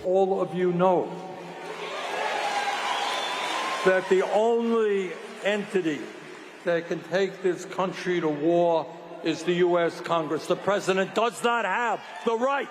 all of you know that the only entity that can take this country to war is the U.S. Congress. The president does not have the right.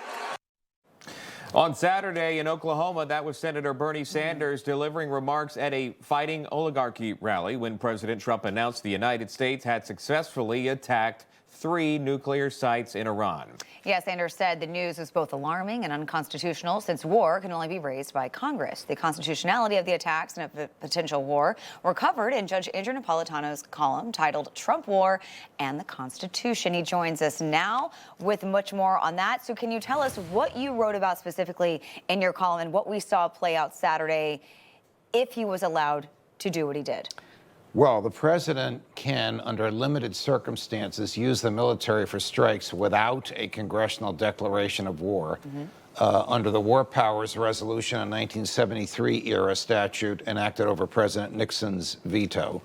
On Saturday in Oklahoma, that was Senator Bernie Sanders delivering remarks at a fighting oligarchy rally when President Trump announced the United States had successfully attacked 3 nuclear sites in Iran. Yes, Sanders said the news is both alarming and unconstitutional since war can only be raised by Congress. The constitutionality of the attacks and a potential war were covered in Judge Andrew Napolitano's column titled Trump War and the Constitution. He joins us now with much more on that. So can you tell us what you wrote about specifically in your column and what we saw play out Saturday if he was allowed to do what he did? Well, the president can, under limited circumstances, use the military for strikes without a congressional declaration of war. Under the War Powers Resolution, a 1973 era statute enacted over President Nixon's veto,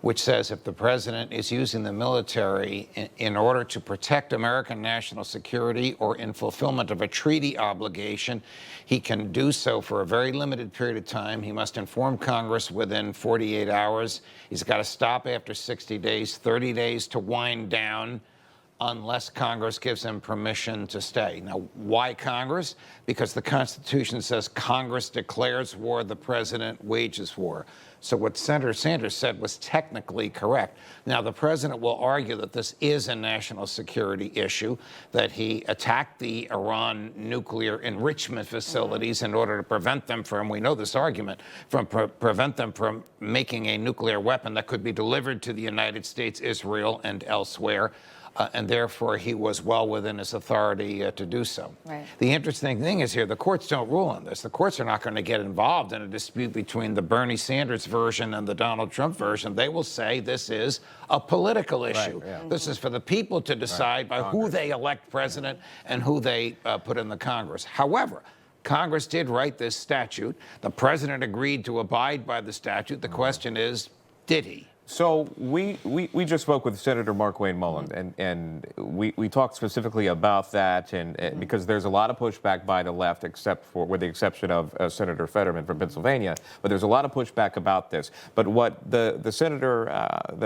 which says if the president is using the military in order to protect American national security or in fulfillment of a treaty obligation, he can do so for a very limited period of time. He must inform Congress within 48 hours. He's got to stop after 60 days, 30 days to wind down, unless Congress gives him permission to stay. Now, why Congress? Because the Constitution says Congress declares war, the president wages war. So what Senator Sanders said was technically correct. Now, the president will argue that this is a national security issue, that he attacked the Iran nuclear enrichment facilities in order to prevent them from, we know this argument, from prevent them from making a nuclear weapon that could be delivered to the United States, Israel, and elsewhere. And therefore, he was well within his authority to do so. Right. The interesting thing is here, the courts don't rule on this. The courts are not going to get involved in a dispute between the Bernie Sanders version and the Donald Trump version. They will say this is a political issue. Right, yeah. This is for the people to decide by who they elect president and who they put in the Congress. However, Congress did write this statute. The president agreed to abide by the statute. The question is, did he? So we just spoke with Senator Markwayne Mullin, and we talked specifically about that, and because there's a lot of pushback by the left, with the exception of Senator Fetterman from Pennsylvania, but there's a lot of pushback about this. But what the Senator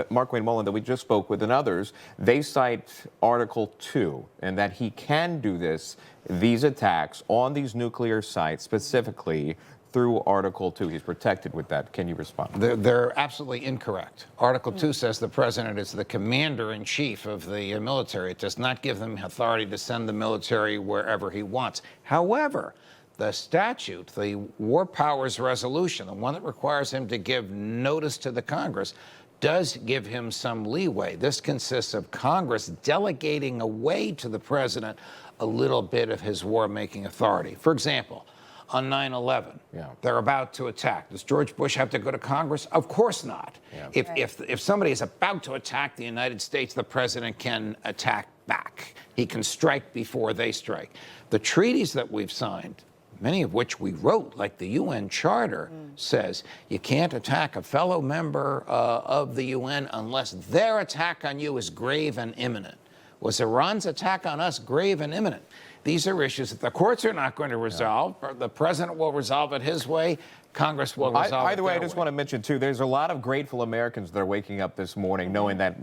Markwayne Mullin that we just spoke with and others, they cite Article 2, and that he can do these attacks on these nuclear sites specifically through Article 2. He's protected with that. Can you respond? They're absolutely incorrect. Article 2 says the president is the commander-in-chief of the military. It does not give them authority to send the military wherever he wants. However, the statute, the War Powers Resolution, the one that requires him to give notice to the Congress, does give him some leeway. This consists of Congress delegating away to the president a little bit of his war-making authority. For example, on 9/11, they're about to attack. Does George Bush have to go to Congress? Of course not. Yeah. If somebody is about to attack the United States, the president can attack back. He can strike before they strike. The treaties that we've signed, many of which we wrote, like the UN Charter, says you can't attack a fellow member of the UN unless their attack on you is grave and imminent. Was Iran's attack on us grave and imminent? These are issues that the courts are not going to resolve. The president will resolve it his way. Congress will resolve it Either way, I their just way. want to mention, too, there's a lot of grateful Americans that are waking up this morning knowing that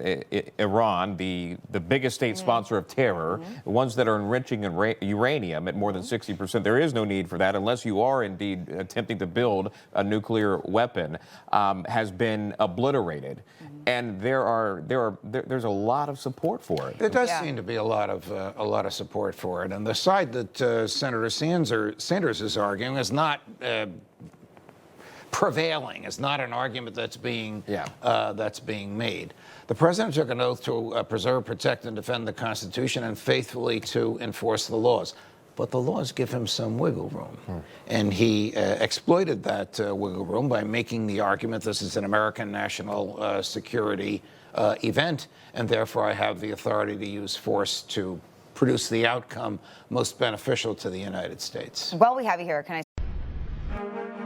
Iran, the biggest state sponsor of terror, the ones that are enriching uranium at more than 60%, there is no need for that unless you are indeed attempting to build a nuclear weapon, has been obliterated. And there's a lot of support for it. There does seem to be a lot of support for it, and the side that Senator Sanders is arguing is not prevailing. It's not an argument that's being made. The president took an oath to preserve, protect, and defend the Constitution and faithfully to enforce the laws. But the laws give him some wiggle room. And he exploited that wiggle room by making the argument this is an American national security event, and therefore I have the authority to use force to produce the outcome most beneficial to the United States. While we have you here, can I